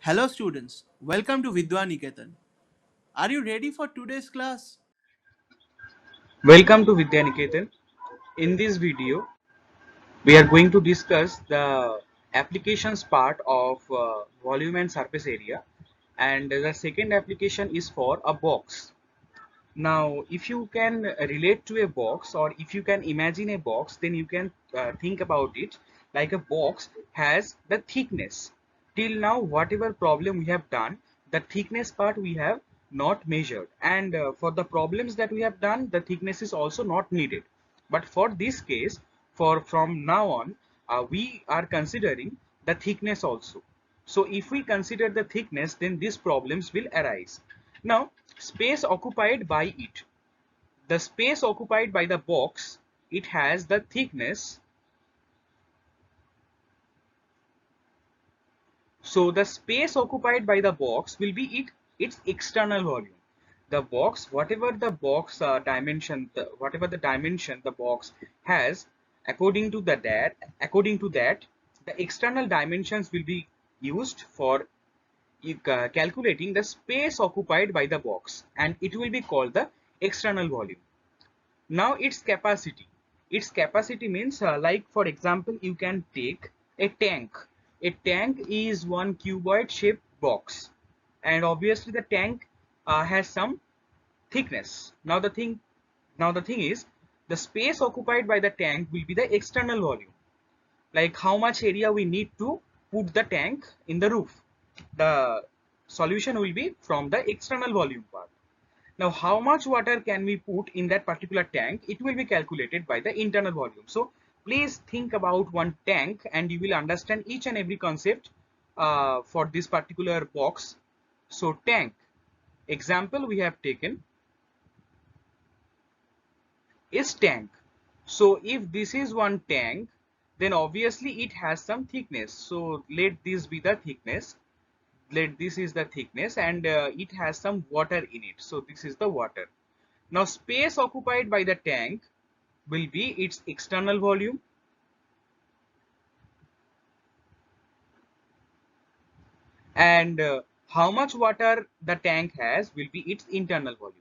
Hello students, welcome to Vidya Niketan. Are you ready for today's class? Welcome to Vidya Niketan. In this video, we are going to discuss the applications part of volume and surface area, and the second application is for a box. Now, if you can relate to a box or if you can imagine a box, then you can think about it like a box has the thickness. Till now, whatever problem we have done, the thickness part we have not measured. And for the problems that we have done, the thickness is also not needed. But for this case, for from now on, we are considering the thickness also. So if we consider the thickness, then these problems will arise. Now, space occupied by it. The space occupied by the box, it has the thickness. So the space occupied by the box will be its external volume. The box, whatever the box whatever the dimension the box has, according to that, the external dimensions will be used for calculating the space occupied by the box, and it will be called the external volume. Now its capacity means like for example you can take a tank. A tank is one cuboid shaped box, and obviously the tank has some thickness. Now the thing is, the space occupied by the tank will be the external volume, like how much area we need to put the tank in the roof. The solution will be from the external volume part. Now, how much water can we put in that particular tank? It will be calculated by the internal volume. So, please think about one tank and you will understand each and every concept for this particular box. So, tank. Example we have taken is tank. So, if this is one tank, then obviously it has some thickness. So, let this be the thickness. Let this is the thickness, and it has some water in it. So, this is the water. Now, space occupied by the tank will be its external volume, and how much water the tank has will be its internal volume.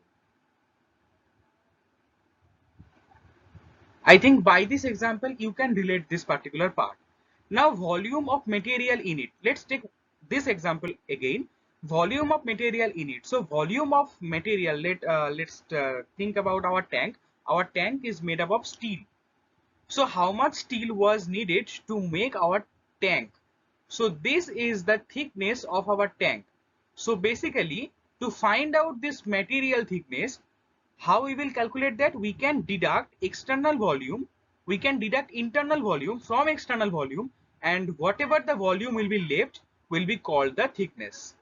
I think by this example you can relate this particular part. Now, volume of material in it. Let's take this example again. Volume of material in it. So, volume of material. Let's think about our tank. Our tank is made up of steel. So how much steel was needed to make our tank? So this is the thickness of our tank. So basically, to find out this material thickness, how we will calculate that? We can deduct external volume, we can deduct internal volume from external volume, and whatever the volume will be left will be called the thickness.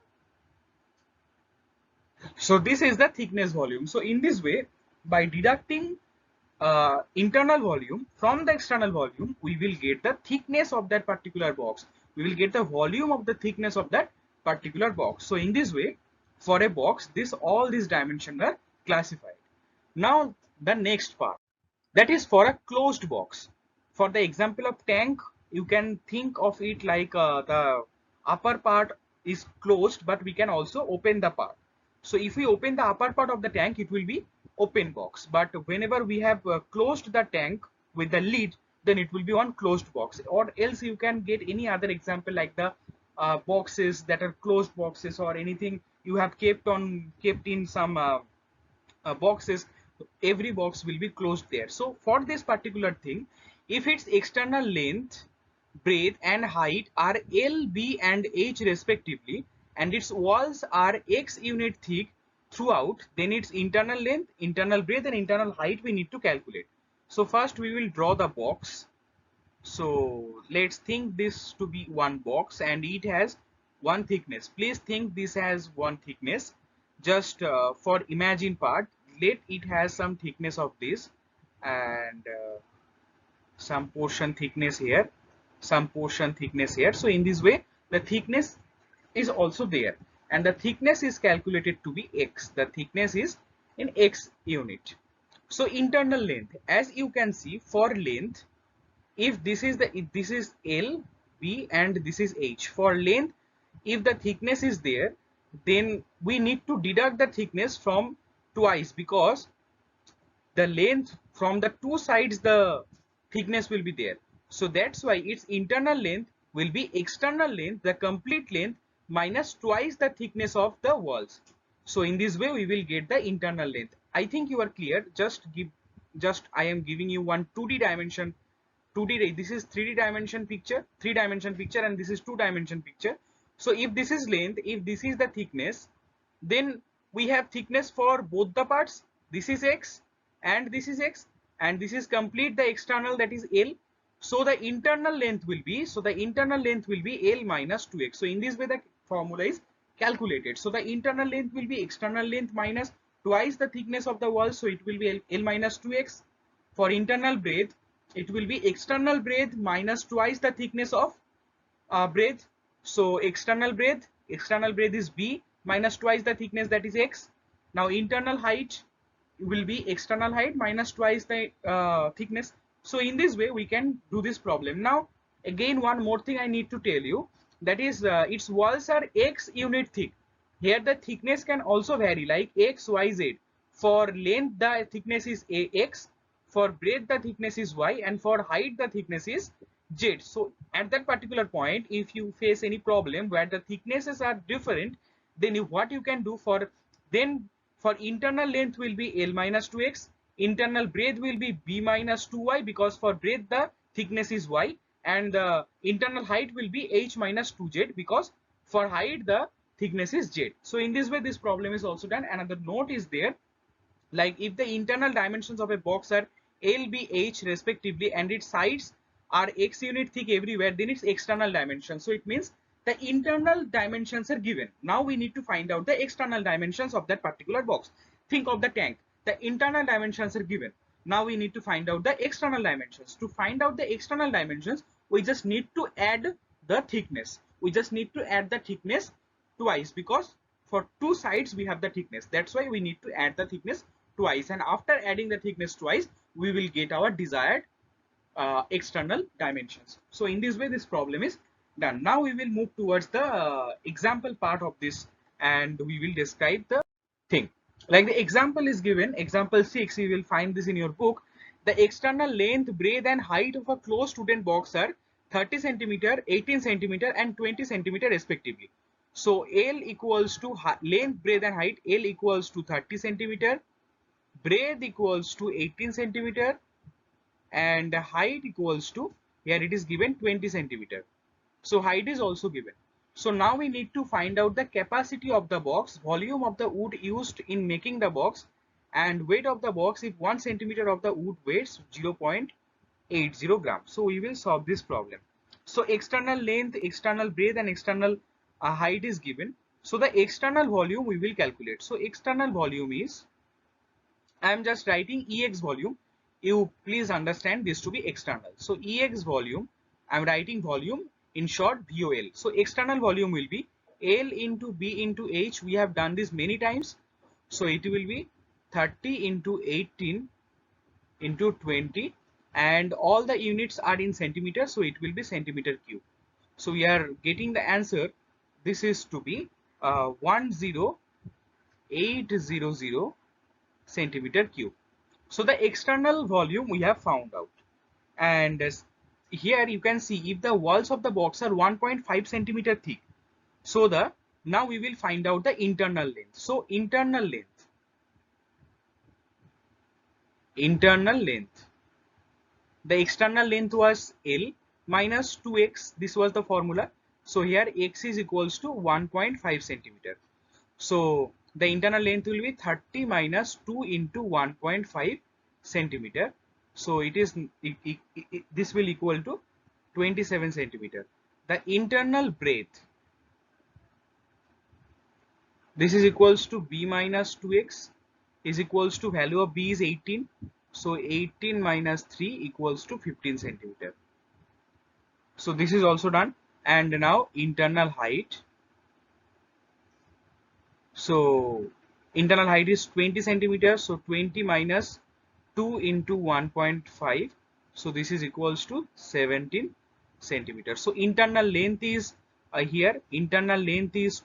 So this is the thickness volume. So in this way, by deducting internal volume from the external volume, we will get the thickness of that particular box. We will get the volume of the thickness of that particular box. So in this way, for a box, all these dimensions are classified. Now the next part, that is for a closed box. For the example of tank, you can think of it like the upper part is closed, but we can also open the part. So if we open the upper part of the tank, it will be open box. But whenever we have closed the tank with the lid, then it will be one closed box. Or else you can get any other example like the boxes that are closed boxes, or anything you have kept in some boxes. Every box will be closed there. So for this particular thing, if its external length, breadth and height are L, B and H respectively, and its walls are X unit thick throughout, then its internal length, internal breadth and internal height we need to calculate. So first we will draw the box. So let's think this to be one box, and it has one thickness. Please think this has one thickness. Just for imagine part, let it has some thickness of this, and some portion thickness here, some portion thickness here. So in this way, the thickness is also there, and the thickness is calculated to be X. The thickness is in X unit. So internal length, as you can see, for length, if this is L, B and this is H, for length if the thickness is there, then we need to deduct the thickness from twice, because the length from the two sides, the thickness will be there. So that's why its internal length will be external length, the complete length, minus twice the thickness of the walls. So in this way we will get the internal length. I think you are clear. Just I am giving you one 2D dimension, 2D, this is 3D dimension picture, 3 dimension picture, and this is 2 dimension picture. So if this is length, if this is the thickness, then we have thickness for both the parts. This is x and this is x, and this is complete the external, that is L. So the internal length will be, L minus 2x. So in this way the formula is calculated. So the internal length will be external length minus twice the thickness of the wall, so it will be L minus 2x. For internal breadth, it will be external breadth minus twice the thickness of breadth. So external breadth is b minus twice the thickness, that is x. Now internal height will be external height minus twice the thickness. So in this way we can do this problem. Now again, one more thing I need to tell you, that is its walls are x unit thick. Here the thickness can also vary, like x, y, z. For length the thickness is x, for breadth the thickness is y, and for height the thickness is z. So at that particular point, if you face any problem where the thicknesses are different, then what you can do, for internal length will be L minus 2x, internal breadth will be b minus 2y, because for breadth the thickness is y, and the internal height will be h minus 2z, because for height the thickness is z. So in this way this problem is also done. Another note is there, like if the internal dimensions of a box are L, B, H respectively, and its sides are x unit thick everywhere, then its external dimensions. So it means the internal dimensions are given. Now we need to find out the external dimensions of that particular box. Think of the tank. The internal dimensions are given. Now we need to find out the external dimensions. To find out the external dimensions, we just need to add the thickness. We just need to add the thickness twice, because for two sides we have the thickness. That's why we need to add the thickness twice, and after adding the thickness twice, we will get our desired external dimensions. So in this way this problem is done. Now we will move towards the example part of this, and we will describe the thing. Like the example is given, example 6, you will find this in your book. The external length, breadth and height of a closed student box are 30 centimeter, 18 centimeter and 20 centimeter respectively. So L equals to length, breadth and height. L equals to 30 centimeter, breadth equals to 18 centimeter, and height equals to, here it is given 20 centimeter. So height is also given. So now we need to find out the capacity of the box, volume of the wood used in making the box, and weight of the box if 1 centimeter of the wood weighs 0.80 grams. So we will solve this problem. So external length, external breadth and external height is given. So the external volume we will calculate. So external volume is, I am just writing Ex volume. You please understand this to be external. So Ex volume, I am writing volume, in short VOL. So external volume will be L into B into H. We have done this many times. So it will be 30 into 18 into 20, and all the units are in centimeters, so it will be centimeter cube. So we are getting the answer. This is to be 10800 centimeter cube. So the external volume we have found out, and here you can see if the walls of the box are 1.5 centimeter thick, so now we will find out the internal length. So internal length, the external length was L minus 2x. This was the formula. So here x is equals to 1.5 centimeter. So the internal length will be 30 minus 2 into 1.5 centimeter. So it is this will equal to 27 centimeter. The internal breadth, this is equals to b minus 2x, is equals to value of b is 18. So 18 minus 3 equals to 15 centimeter. So this is also done. And now internal height. So internal height is 20 centimeters. So 20 minus 2 into 1.5. So this is equals to 17 centimeters. So internal length is here internal length is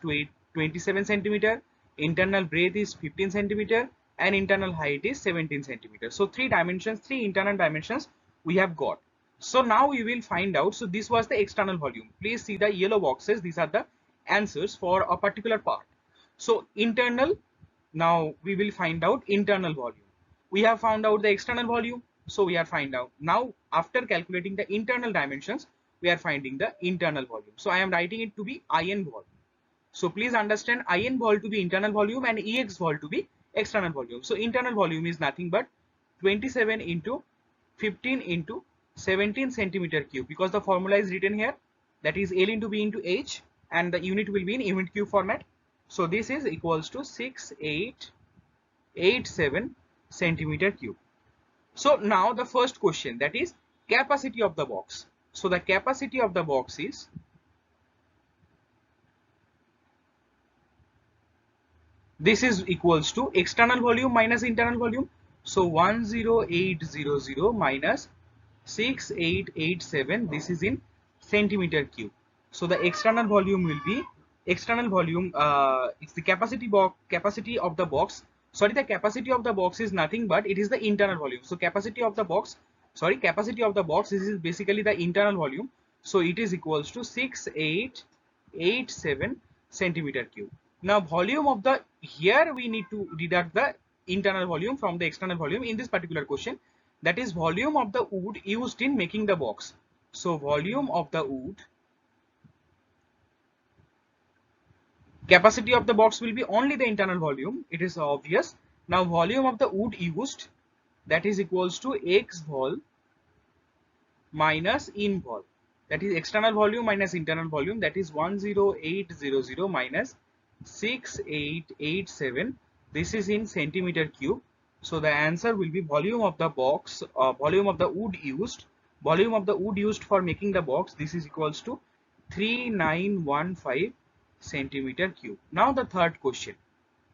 27 centimeter, internal breadth is 15 centimeter, and internal height is 17 centimeter. So three internal dimensions we have got. So now we will find out. So this was the external volume. Please see the yellow boxes. These are the answers for a particular part. So internal, now we will find out internal volume. We have found out the external volume. So we are find out. Now after calculating the internal dimensions, we are finding the internal volume. So I am writing it to be IN vol. So please understand IN vol to be internal volume and EX vol to be external volume. So internal volume is nothing but 27 into 15 into 17 centimeter cube, because the formula is written here, that is L into B into H, and the unit will be in unit cube format. So this is equals to 6887 centimeter cube. So now the first question, that is capacity of the box. So the capacity of the box is this is equals to external volume minus internal volume. So 10800 minus 6887, this is in centimeter cube. So the external volume will be external volume, it's the capacity of the box. Sorry, the capacity of the box is nothing but it is the internal volume. So capacity of the box, this is basically the internal volume. So it is equals to 6887 centimeter cube. Now volume of the, here we need to deduct the internal volume from the external volume in this particular question, that is volume of the wood used in making the box. So volume of the wood, capacity of the box will be only the internal volume, it is obvious. Now volume of the wood used, that is equals to X vol minus in vol, that is external volume minus internal volume, that is 10800 minus 6887, this is in centimeter cube. So the answer will be volume of the box, volume of the wood used for making the box, this is equals to 3915 centimeter cube. Now the third question,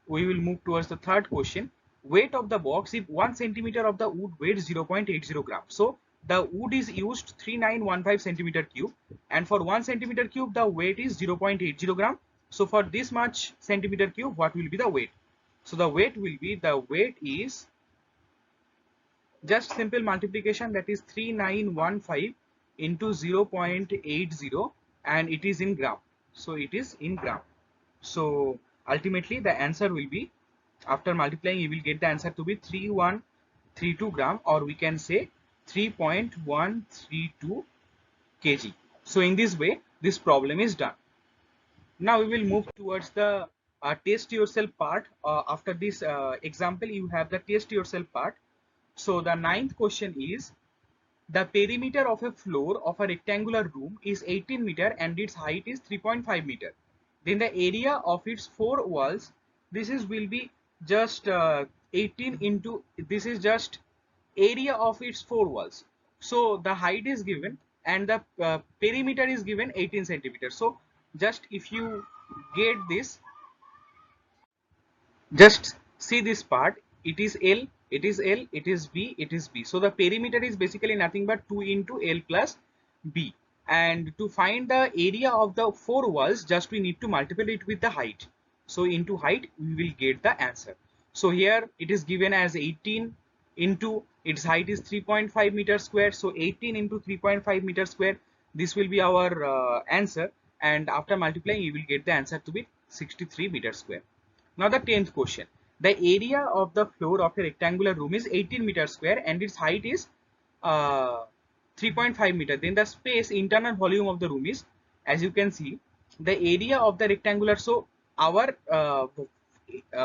we will move towards the third question. Weight of the box, if 1 centimeter of the wood weighs 0.80 grams. So the wood is used 3915 centimeter cube, and for 1 centimeter cube the weight is 0.80 gram. So for this much centimeter cube, what will be the weight? So the weight will be, the weight is just simple multiplication, that is 3915 into 0.80, and it is in gram. So it is in gram. So ultimately the answer will be, after multiplying you will get the answer to be 3132 gram, or we can say 3.132 kg. So in this way this problem is done. Now we will move towards the test yourself part. After this example you have the test yourself part. So the ninth question is, the perimeter of a floor of a rectangular room is 18 meter and its height is 3.5 meter. Then the area of its four walls, this is will be just 18 into, this is just area of its four walls. So the height is given and the perimeter is given 18 centimeters. So just if you get this, just see this part, it is L, it is L, it is B, it is B. So the perimeter is basically nothing but 2 into L plus B, and to find the area of the four walls, just we need to multiply it with the height. So into height we will get the answer. So here it is given as 18 into its height is 3.5 meter square. So 18 into 3.5 meter square, this will be our answer, and after multiplying you will get the answer to be 63 meter square. Now the 10th question, the area of the floor of a rectangular room is 18 meter square and its height is 3.5 meter. Then the space, internal volume of the room is, as you can see, the area of the rectangular. So our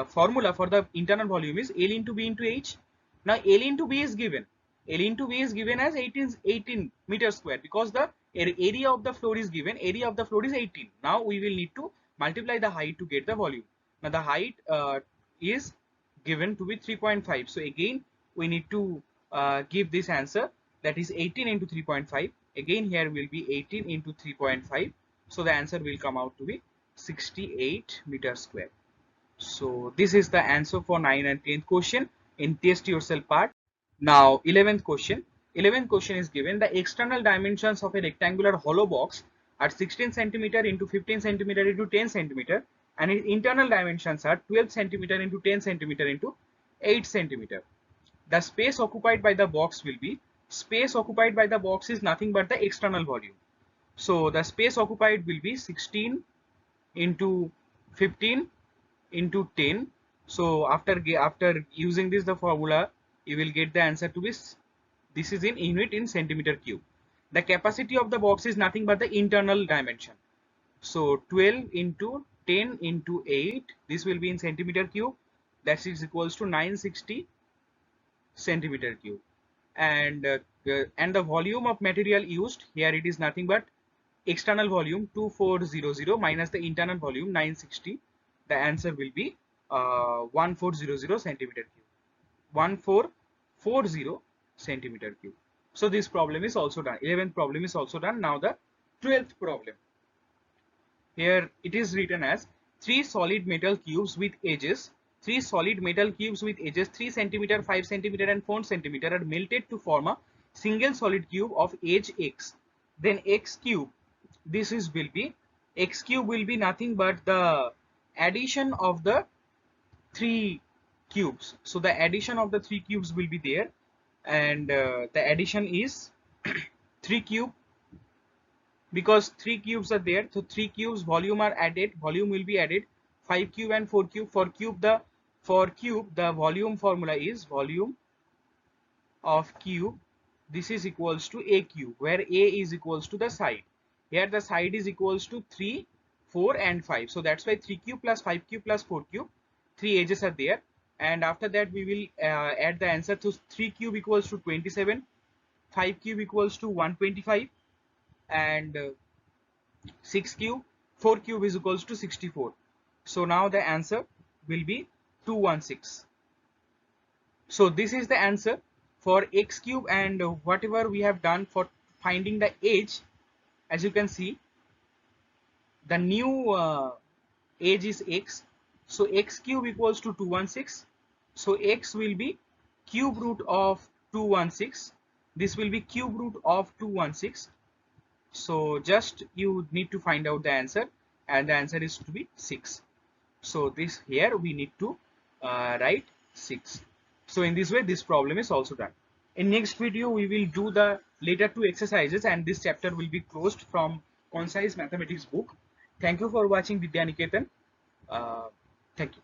formula for the internal volume is L into B into H. Now L into B is given. L into B is given as 18 meter square, because the area of the floor is given. Area of the floor is 18. Now we will need to multiply the height to get the volume. Now the height is given to be 3.5. So again we need to give this answer, that is 18 into 3.5. Again here will be 18 into 3.5. So the answer will come out to be 68 meter square. So this is the answer for 9th and 10th question in test yourself part. Now 11th question. 11th question is given, the external dimensions of a rectangular hollow box are 16 centimeter into 15 centimeter into 10 centimeter, and its internal dimensions are 12 centimeter into 10 centimeter into 8 centimeter. The space occupied by the box will be, space occupied by the box is nothing but the external volume. So the space occupied will be 16 into 15 into 10. So after using this the formula, you will get the answer to be, this is in unit in centimeter cube. The capacity of the box is nothing but the internal dimension. So 12 into 10 into 8, this will be in centimeter cube. That is equals to 960 centimeter cube. And the volume of material used here, it is nothing but external volume 2400 minus the internal volume 960. The answer will be 1400 centimeter cube. 1440 centimeter cube. So this problem is also done. 11th problem is also done. Now the 12th problem. Here it is written as three solid metal cubes with edges. Three solid metal cubes with edges 3 centimeter, 5 centimeter and 4 centimeter are melted to form a single solid cube of edge x. Then x cube, this is will be, x cube will be nothing but the addition of the three cubes. So the addition of the three cubes will be there, and the addition is 3 cube, because 3 cubes are there, so 3 cubes volume are added, volume will be added, 5 cube and 4 cube. For cube the volume formula is volume of cube, this is equals to a cube, where a is equals to the side. Here the side is equals to 3, 4 and 5, so that's why 3 cube plus 5 cube plus 4 cube, 3 edges are there. And after that we will add the answer. To 3 cube equals to 27, 5 cube equals to 125, and 6 cube, 4 cube is equals to 64. So now the answer will be 216. So this is the answer for x cube. And whatever we have done for finding the edge, as you can see, the new edge is x. So x cube equals to 216. So x will be cube root of 216. This will be cube root of 216. So just you need to find out the answer, and the answer is to be 6. So this here we need to write 6. So in this way this problem is also done. In next video we will do the later two exercises, and this chapter will be closed from Concise Mathematics book. Thank you for watching Vidya Niketan. Thank you.